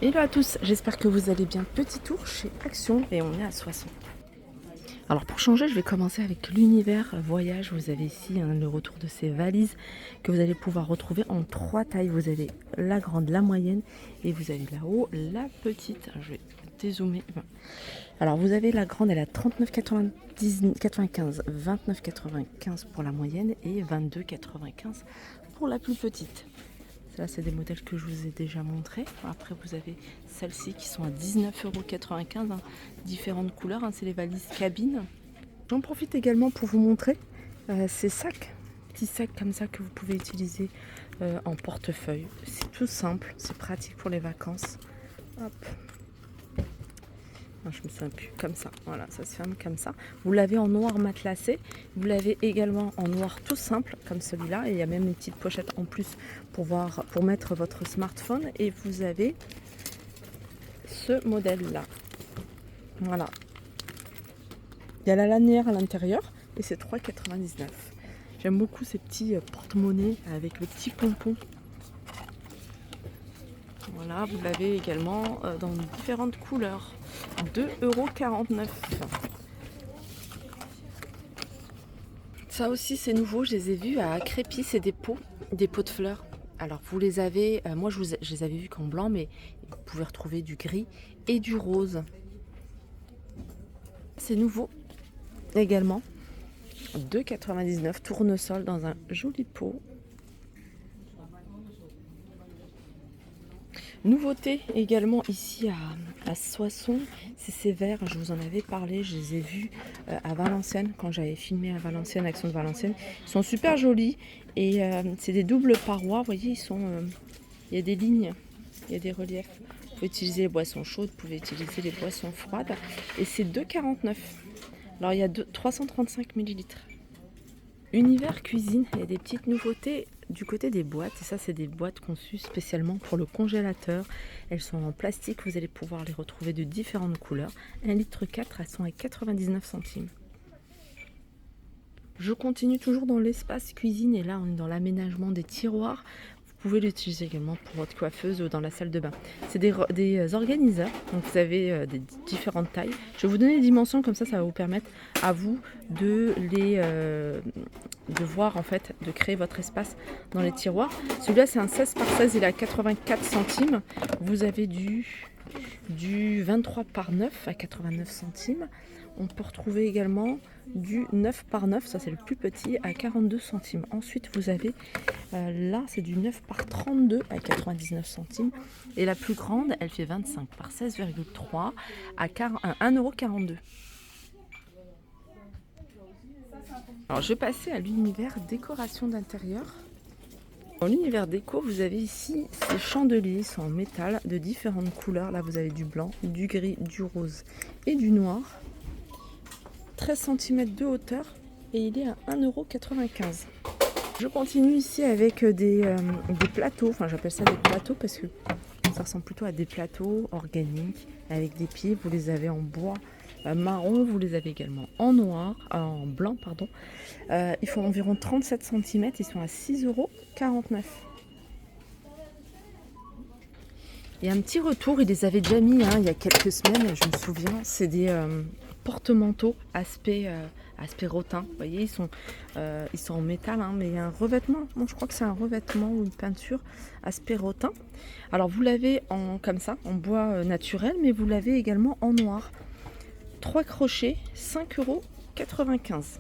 Hello à tous, j'espère que vous allez bien. Petit tour chez Action et on est à 60. Alors pour changer, je vais commencer avec l'univers voyage. Vous avez ici le retour de ces valises que vous allez pouvoir retrouver en 3 tailles. Vous avez la grande, la moyenne et vous avez là-haut la petite. Alors, je vais dézoomer. Alors vous avez la grande, elle a 39,95, 29,95 pour la moyenne et 22,95 pour la plus petite. Là, c'est des modèles que je vous ai déjà montrés. Après, vous avez celles-ci qui sont à 19,95 €, différentes couleurs. C'est les valises cabine. J'en profite également pour vous montrer ces sacs, petits sacs comme ça que vous pouvez utiliser en portefeuille. C'est tout simple, c'est pratique pour les vacances. Hop. Non, je me souviens plus, comme ça, voilà, ça se ferme comme ça. Vous l'avez en noir matelassé, vous l'avez également en noir tout simple, comme celui-là, et il y a même une petite pochette en plus pour mettre votre smartphone, et vous avez ce modèle-là. Voilà. Il y a la lanière à l'intérieur, et c'est 3,99 €. J'aime beaucoup ces petits porte-monnaies avec le petit pompon. Voilà, vous l'avez également dans différentes couleurs. 2,49 €. Ça aussi c'est nouveau, je les ai vus à Crépy, c'est des pots de fleurs. Alors vous les avez, moi je les avais vus qu'en blanc, mais vous pouvez retrouver du gris et du rose. C'est nouveau également. 2,99 €, tournesol dans un joli pot. Nouveauté également ici à Soissons, c'est ces verres, je vous en avais parlé, je les ai vus à Valenciennes, quand j'avais filmé à Valenciennes, Action de Valenciennes. Ils sont super jolis et c'est des doubles parois, vous voyez, il y a des lignes, il y a des reliefs. Vous pouvez utiliser les boissons chaudes, vous pouvez utiliser les boissons froides et c'est 2,49 €. Alors il y a 335 ml. Univers cuisine, il y a des petites nouveautés du côté des boîtes. Et ça, c'est des boîtes conçues spécialement pour le congélateur. Elles sont en plastique, vous allez pouvoir les retrouver de différentes couleurs. 1,4 litre, elles sont à 99 centimes. Je continue toujours dans l'espace cuisine et là, on est dans l'aménagement des tiroirs. Vous pouvez l'utiliser également pour votre coiffeuse ou dans la salle de bain. C'est des organiseurs, donc vous avez des différentes tailles. Je vais vous donner les dimensions, comme ça va vous permettre à vous de voir en fait, de créer votre espace dans les tiroirs. Celui-là c'est un 16 par 16, il est à 84 centimes. Vous avez du 23 par 9 à 89 centimes. On peut retrouver également du 9 par 9, ça c'est le plus petit, à 42 centimes. Ensuite vous avez là c'est du 9 par 32 à 99 centimes. Et la plus grande elle fait 25 par 16,3 à 1,42 €. Alors je vais passer à l'univers décoration d'intérieur. Dans l'univers déco, vous avez ici ces chandeliers, ils sont en métal de différentes couleurs. Là vous avez du blanc, du gris, du rose et du noir. 13 cm de hauteur et il est à 1,95 €. Je continue ici avec des plateaux, enfin j'appelle ça des plateaux parce que ça ressemble plutôt à des plateaux organiques avec des pieds. Vous les avez en bois marron, vous les avez également en noir, en blanc pardon. Ils font environ 37 cm, ils sont à 6,49 €. Il y a un petit retour, ils les avaient déjà mis il y a quelques semaines, je me souviens, c'est des porte-manteaux aspect rotin. Vous voyez, ils sont en métal, mais il y a un revêtement. Bon, je crois que c'est un revêtement ou une peinture aspect rotin. Alors vous l'avez comme ça, en bois naturel, mais vous l'avez également en noir. 3 crochets, 5,95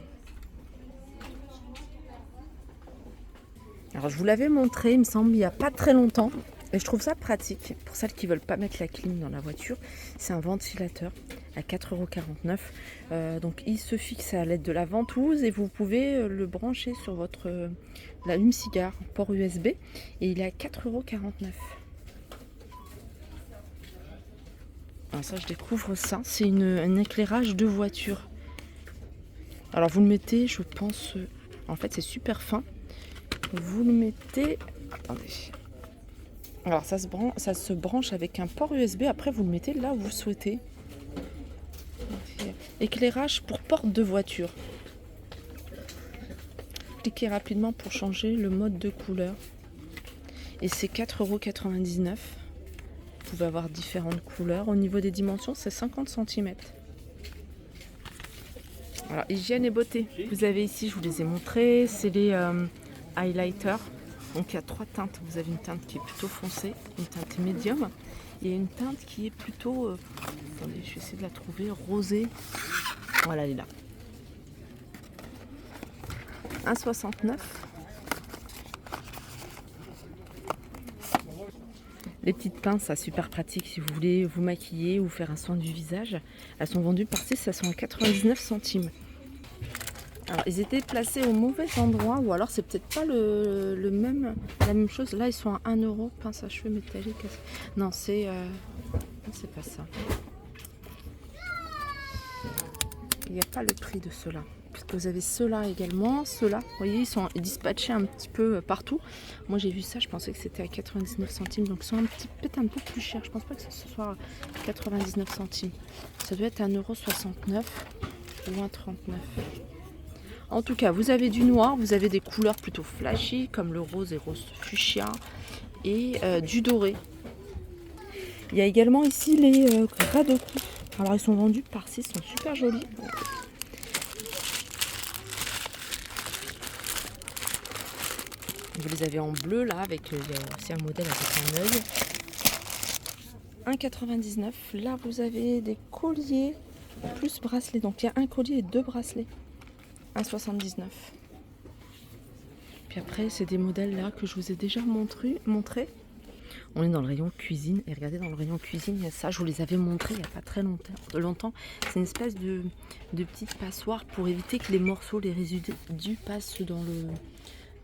€. Alors je vous l'avais montré, il me semble, il n'y a pas très longtemps. Et je trouve ça pratique pour celles qui ne veulent pas mettre la clim dans la voiture. C'est un ventilateur à 4,49 €. Donc il se fixe à l'aide de la ventouse et vous pouvez le brancher sur votre allume-cigare port USB et il est à 4,49 €. Alors ça je découvre ça, c'est un éclairage de voiture. Alors vous le mettez, je pense, en fait c'est super fin. Vous le mettez, attendez. Alors ça se branche avec un port USB, après vous le mettez là où vous souhaitez. Éclairage pour porte de voiture. Cliquez rapidement pour changer le mode de couleur. Et c'est 4,99 €. pouvez avoir différentes couleurs. Au niveau des dimensions, c'est 50 cm. Alors, hygiène et beauté. Vous avez ici, je vous les ai montrés, c'est les highlighters. Donc il y a 3 teintes. Vous avez une teinte qui est plutôt foncée, une teinte médium et une teinte qui est plutôt, attendez, je vais essayer de la trouver, rosée. Voilà, elle est là. 1,69 €. Les petites pinces, ça super pratique si vous voulez vous maquiller ou faire un soin du visage. Elles sont vendues par 6, elles sont à 99 centimes. Alors, ils étaient placés au mauvais endroit, ou alors c'est peut-être pas la même chose. Là, ils sont à 1 €, pince à cheveux métallique. Non, c'est pas ça. Il n'y a pas le prix de ceux-là. Puisque vous avez ceux-là également, ceux-là, vous voyez, ils sont dispatchés un petit peu partout. Moi, j'ai vu ça, je pensais que c'était à 99 centimes, donc ils sont peut-être un peu plus chers. Je pense pas que ce soit 99 centimes. Ça doit être 1,69 € ou 1,39 €. En tout cas, vous avez du noir, vous avez des couleurs plutôt flashy, comme le rose et rose fuchsia, et du doré. Il y a également ici les gras de cou. Alors, ils sont vendus par 6, ils sont super jolis. Vous les avez en bleu, là, avec aussi un modèle avec un œil. 1,99 €. Là, vous avez des colliers plus bracelets. Donc, il y a un collier et 2 bracelets. 1,79 €. Puis après, c'est des modèles là que je vous ai déjà montré. On est dans le rayon cuisine. Et regardez, dans le rayon cuisine, il y a ça. Je vous les avais montrés il n'y a pas très longtemps. C'est une espèce de petite passoire pour éviter que les morceaux, les résidus passent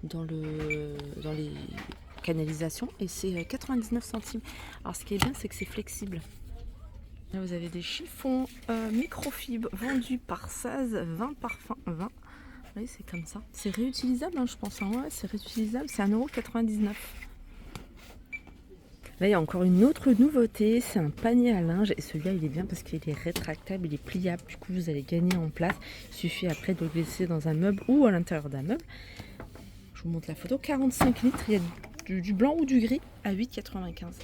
dans les canalisations. Et c'est 99 centimes. Alors, ce qui est bien, c'est que c'est flexible. Là, vous avez des chiffons microfibres vendus par 16, 20 parfums, 20. Oui, c'est comme ça. C'est réutilisable, hein, je pense. Hein. Ouais, c'est réutilisable. C'est 1,99 €. Là, il y a encore une autre nouveauté. C'est un panier à linge. Et celui-là, il est bien parce qu'il est rétractable, il est pliable. Du coup, vous allez gagner en place. Il suffit après de le glisser dans un meuble ou à l'intérieur d'un meuble. Je vous montre la photo. 45 litres. Il y a du blanc ou du gris à 8,95 €.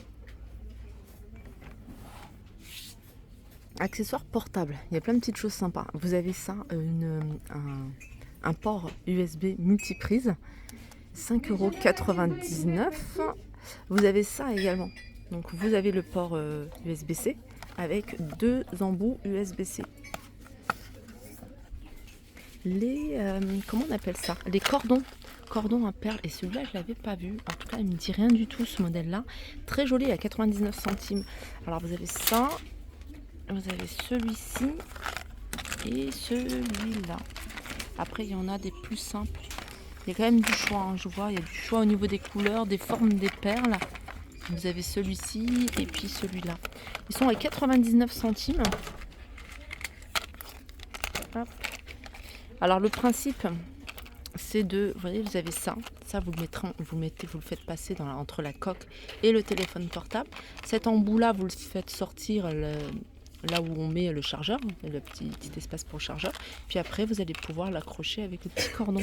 Accessoires portables, il y a plein de petites choses sympas. Vous avez ça, un port USB multiprise, 5,99 €. Vous avez ça également. Donc vous avez le port USB-C avec 2 embouts USB-C. Les comment on appelle ça? Les cordons à perles. Et celui-là, je l'avais pas vu. En tout cas, il me dit rien du tout, ce modèle-là. Très joli, à 99 centimes. Alors vous avez ça. Vous avez celui-ci et celui-là. Après, il y en a des plus simples. Il y a quand même du choix, hein, je vois. Il y a du choix au niveau des couleurs, des formes des perles. Vous avez celui-ci et puis celui-là. Ils sont à 99 centimes. Hop. Alors, le principe, c'est de... Vous voyez, vous avez ça. Ça, vous le faites passer entre la coque et le téléphone portable. Cet embout-là, vous le faites sortir... là où on met le chargeur, le petit espace pour le chargeur. Puis après, vous allez pouvoir l'accrocher avec le petit cordon.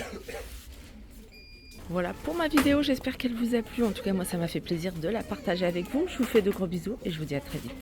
Voilà pour ma vidéo, j'espère qu'elle vous a plu. En tout cas, moi, ça m'a fait plaisir de la partager avec vous. Je vous fais de gros bisous et je vous dis à très vite.